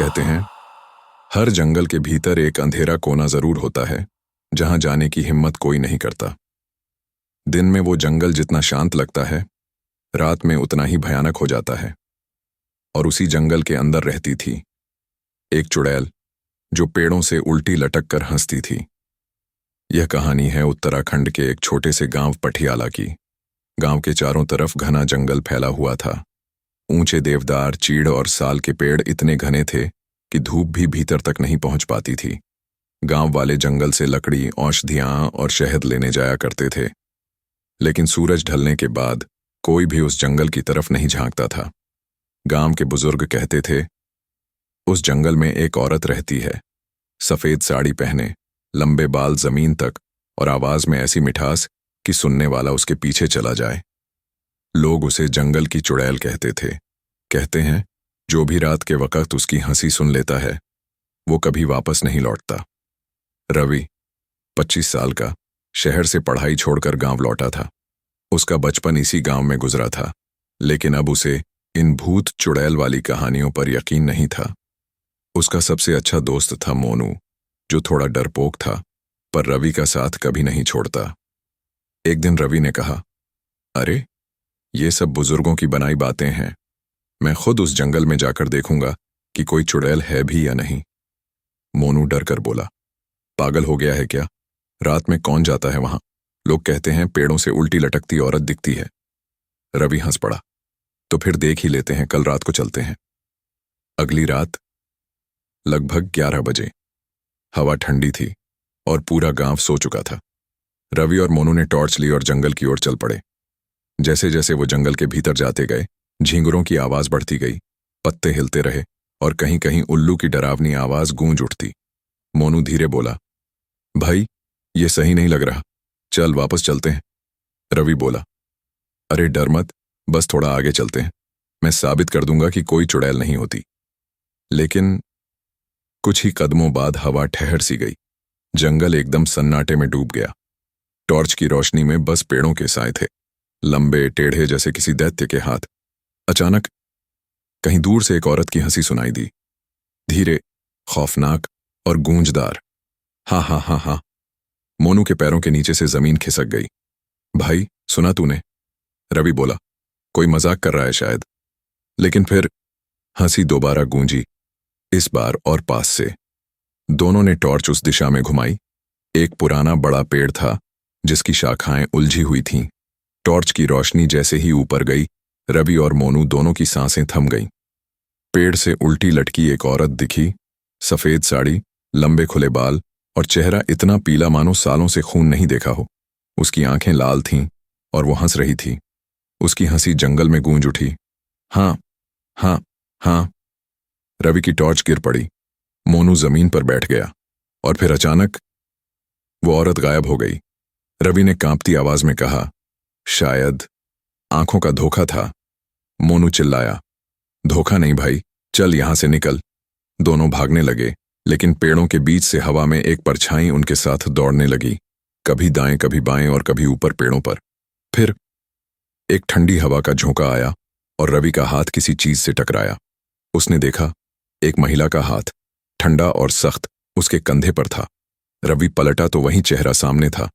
कहते हैं हर जंगल के भीतर एक अंधेरा कोना जरूर होता है जहां जाने की हिम्मत कोई नहीं करता। दिन में वो जंगल जितना शांत लगता है, रात में उतना ही भयानक हो जाता है। और उसी जंगल के अंदर रहती थी एक चुड़ैल जो पेड़ों से उल्टी लटक कर हंसती थी। यह कहानी है उत्तराखंड के एक छोटे से गांव पटियाला की। गांव के चारों तरफ घना जंगल फैला हुआ था। ऊंचे देवदार, चीड़ और साल के पेड़ इतने घने थे कि धूप भी भीतर तक नहीं पहुंच पाती थी। गांव वाले जंगल से लकड़ी, औषधियां और शहद लेने जाया करते थे, लेकिन सूरज ढलने के बाद कोई भी उस जंगल की तरफ नहीं झांकता था। गांव के बुजुर्ग कहते थे, उस जंगल में एक औरत रहती है, सफेद साड़ी पहने, लंबे बाल जमीन तक और आवाज में ऐसी मिठास कि सुनने वाला उसके पीछे चला जाए। लोग उसे जंगल की चुड़ैल कहते थे। कहते हैं जो भी रात के वक्त उसकी हंसी सुन लेता है वो कभी वापस नहीं लौटता। रवि 25 साल का शहर से पढ़ाई छोड़कर गांव लौटा था। उसका बचपन इसी गांव में गुजरा था, लेकिन अब उसे इन भूत चुड़ैल वाली कहानियों पर यकीन नहीं था। उसका सबसे अच्छा दोस्त था मोनू, जो थोड़ा डरपोक था पर रवि का साथ कभी नहीं छोड़ता। एक दिन रवि ने कहा, अरे ये सब बुजुर्गों की बनाई बातें हैं, मैं खुद उस जंगल में जाकर देखूंगा कि कोई चुड़ैल है भी या नहीं। मोनू डर कर बोला, पागल हो गया है क्या? रात में कौन जाता है वहां? लोग कहते हैं पेड़ों से उल्टी लटकती औरत दिखती है। रवि हंस पड़ा, तो फिर देख ही लेते हैं, कल रात को चलते हैं। अगली रात लगभग 11 बजे हवा ठंडी थी और पूरा गांव सो चुका था। रवि और मोनू ने टॉर्च ली और जंगल की ओर चल पड़े। जैसे जैसे वो जंगल के भीतर जाते गए, झींगुरों की आवाज बढ़ती गई, पत्ते हिलते रहे और कहीं कहीं उल्लू की डरावनी आवाज गूंज उठती। मोनू धीरे बोला, भाई ये सही नहीं लग रहा, चल वापस चलते हैं। रवि बोला, अरे डर मत, बस थोड़ा आगे चलते हैं, मैं साबित कर दूंगा कि कोई चुड़ैल नहीं होती। लेकिन कुछ ही कदमों बाद हवा ठहर सी गई। जंगल एकदम सन्नाटे में डूब गया। टॉर्च की रोशनी में बस पेड़ों के साए थे, लंबे टेढ़े जैसे किसी दैत्य के हाथ। अचानक कहीं दूर से एक औरत की हंसी सुनाई दी, धीरे, खौफनाक और गूंजदार। हाँ हाँ हाँ हाँ। मोनू के पैरों के नीचे से जमीन खिसक गई। भाई सुना तूने? रवि बोला, कोई मजाक कर रहा है शायद। लेकिन फिर हंसी दोबारा गूंजी, इस बार और पास से। दोनों ने टॉर्च उस दिशा में घुमाई। एक पुराना बड़ा पेड़ था जिसकी शाखाएं उलझी हुई थीं। टॉर्च की रोशनी जैसे ही ऊपर गई, रवि और मोनू दोनों की सांसें थम गईं। पेड़ से उल्टी लटकी एक औरत दिखी, सफेद साड़ी, लंबे खुले बाल और चेहरा इतना पीला मानो सालों से खून नहीं देखा हो। उसकी आंखें लाल थीं और वो हंस रही थी। उसकी हंसी जंगल में गूंज उठी। हाँ हाँ हाँ। रवि की टॉर्च गिर पड़ी। मोनू जमीन पर बैठ गया और फिर अचानक वो औरत गायब हो गई। रवि ने कांपती आवाज में कहा, शायद आंखों का धोखा था। मोनू चिल्लाया, धोखा नहीं भाई, चल यहां से निकल। दोनों भागने लगे, लेकिन पेड़ों के बीच से हवा में एक परछाई उनके साथ दौड़ने लगी, कभी दाएं कभी बाएं और कभी ऊपर पेड़ों पर। फिर एक ठंडी हवा का झोंका आया और रवि का हाथ किसी चीज से टकराया। उसने देखा, एक महिला का हाथ, ठंडा और सख्त, उसके कंधे पर था। रवि पलटा तो वही चेहरा सामने था,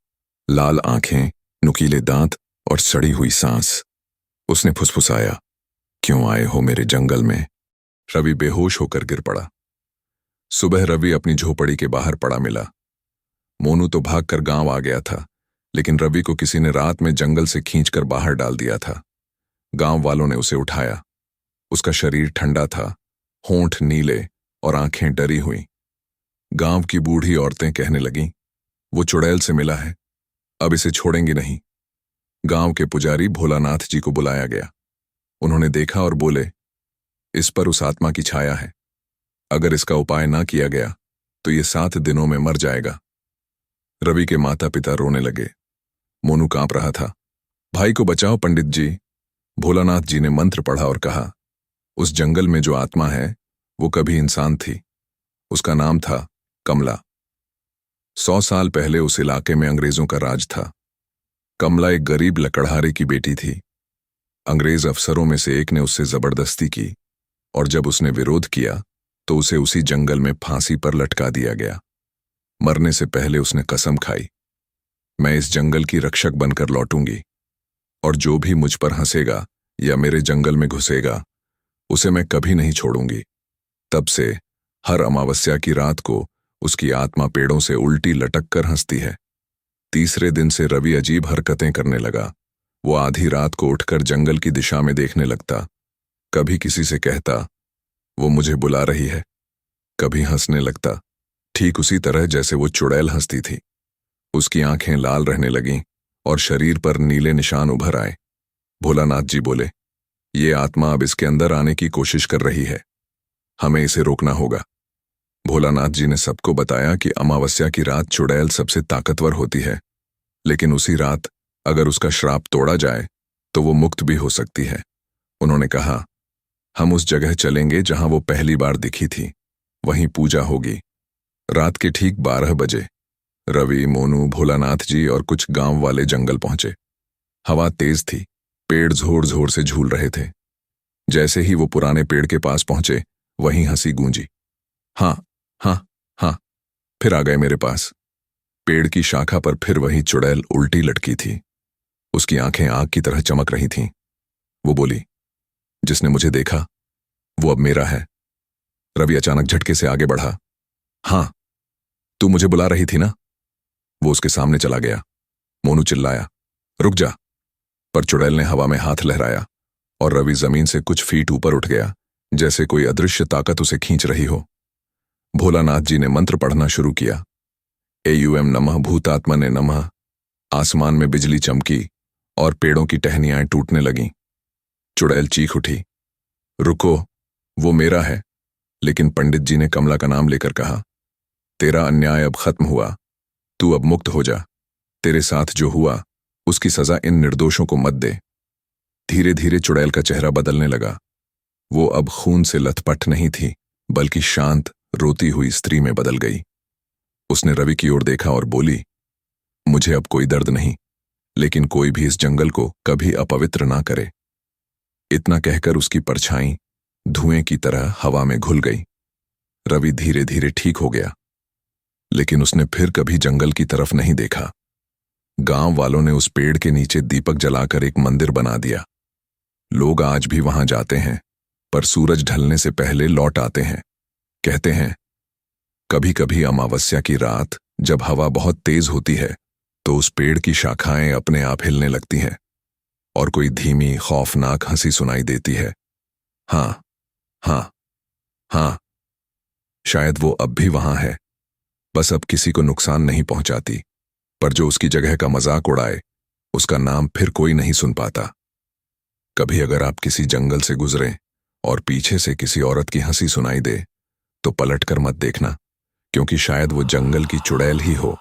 लाल आंखें, नुकीले दांत और सड़ी हुई सांस। उसने फुसफुसाया, क्यों आए हो मेरे जंगल में? रवि बेहोश होकर गिर पड़ा। सुबह रवि अपनी झोपड़ी के बाहर पड़ा मिला। मोनू तो भागकर गांव आ गया था, लेकिन रवि को किसी ने रात में जंगल से खींचकर बाहर डाल दिया था। गांव वालों ने उसे उठाया। उसका शरीर ठंडा था, होंठ नीले और आंखें डरी हुई। गांव की बूढ़ी औरतें कहने लगीं, वो चुड़ैल से मिला है, अब इसे छोड़ेंगे नहीं। गांव के पुजारी भोलानाथ जी को बुलाया गया। उन्होंने देखा और बोले, इस पर उस आत्मा की छाया है, अगर इसका उपाय ना किया गया तो ये 7 दिनों में मर जाएगा। रवि के माता पिता रोने लगे। मोनू कांप रहा था, भाई को बचाओ पंडित जी। भोलानाथ जी ने मंत्र पढ़ा और कहा, उस जंगल में जो आत्मा है वो कभी इंसान थी। उसका नाम था कमला। 100 साल पहले उस इलाके में अंग्रेजों का राज था। कमला एक गरीब लकड़हारे की बेटी थी। अंग्रेज अफसरों में से एक ने उससे जबरदस्ती की और जब उसने विरोध किया तो उसे उसी जंगल में फांसी पर लटका दिया गया। मरने से पहले उसने कसम खाई, मैं इस जंगल की रक्षक बनकर लौटूंगी, और जो भी मुझ पर हंसेगा या मेरे जंगल में घुसेगा उसे मैं कभी नहीं छोड़ूंगी। तब से हर अमावस्या की रात को उसकी आत्मा पेड़ों से उल्टी लटक कर हंसती है। तीसरे दिन से रवि अजीब हरकतें करने लगा। वो आधी रात को उठकर जंगल की दिशा में देखने लगता, कभी किसी से कहता वो मुझे बुला रही है, कभी हंसने लगता ठीक उसी तरह जैसे वो चुड़ैल हंसती थी। उसकी आंखें लाल रहने लगीं और शरीर पर नीले निशान उभर आए। भोलानाथ जी बोले, ये आत्मा अब इसके अंदर आने की कोशिश कर रही है, हमें इसे रोकना होगा। भोलानाथ जी ने सबको बताया कि अमावस्या की रात चुड़ैल सबसे ताकतवर होती है, लेकिन उसी रात अगर उसका श्राप तोड़ा जाए तो वो मुक्त भी हो सकती है। उन्होंने कहा, हम उस जगह चलेंगे जहां वो पहली बार दिखी थी, वहीं पूजा होगी। रात के ठीक 12 बजे रवि, मोनू, भोलानाथ जी और कुछ गांव वाले जंगल पहुंचे। हवा तेज थी, पेड़ जोर जोर से झूल रहे थे। जैसे ही वो पुराने पेड़ के पास पहुंचे, वहीं हंसी गूंजी। हाँ हाँ हाँ, फिर आ गए मेरे पास। पेड़ की शाखा पर फिर वही चुड़ैल उल्टी लटकी थी। उसकी आंखें आग की तरह चमक रही थीं। वो बोली, जिसने मुझे देखा वो अब मेरा है। रवि अचानक झटके से आगे बढ़ा। हाँ, तू मुझे बुला रही थी ना? वो उसके सामने चला गया। मोनू चिल्लाया, रुक जा, पर चुड़ैल ने हवा में हाथ लहराया और रवि जमीन से कुछ फीट ऊपर उठ गया, जैसे कोई अदृश्य ताकत उसे खींच रही हो। भोलानाथ जी ने मंत्र पढ़ना शुरू किया। एयूएम नमः भूतात्मने नमः। आसमान में बिजली चमकी और पेड़ों की टहनियां टूटने लगीं। चुड़ैल चीख उठी, रुको, वो मेरा है। लेकिन पंडित जी ने कमला का नाम लेकर कहा, तेरा अन्याय अब खत्म हुआ, तू अब मुक्त हो जा। तेरे साथ जो हुआ उसकी सजा इन निर्दोषों को मत दे। धीरे धीरे चुड़ैल का चेहरा बदलने लगा। वो अब खून से लथपथ नहीं थी, बल्कि शांत, रोती हुई स्त्री में बदल गई। उसने रवि की ओर देखा और बोली, मुझे अब कोई दर्द नहीं, लेकिन कोई भी इस जंगल को कभी अपवित्र ना करे। इतना कहकर उसकी परछाई धुएं की तरह हवा में घुल गई। रवि धीरे धीरे ठीक हो गया, लेकिन उसने फिर कभी जंगल की तरफ नहीं देखा। गांव वालों ने उस पेड़ के नीचे दीपक जलाकर एक मंदिर बना दिया। लोग आज भी वहां जाते हैं, पर सूरज ढलने से पहले लौट आते हैं। कहते हैं, कभी कभी अमावस्या की रात जब हवा बहुत तेज होती है तो उस पेड़ की शाखाएं अपने आप हिलने लगती हैं और कोई धीमी खौफनाक हंसी सुनाई देती है। हाँ हाँ हाँ, शायद वो अब भी वहां है, बस अब किसी को नुकसान नहीं पहुंचाती, पर जो उसकी जगह का मजाक उड़ाए उसका नाम फिर कोई नहीं सुन पाता। कभी अगर आप किसी जंगल से गुजरें और पीछे से किसी औरत की हंसी सुनाई दे तो पलटकर मत देखना, क्योंकि शायद वो जंगल की चुड़ैल ही हो।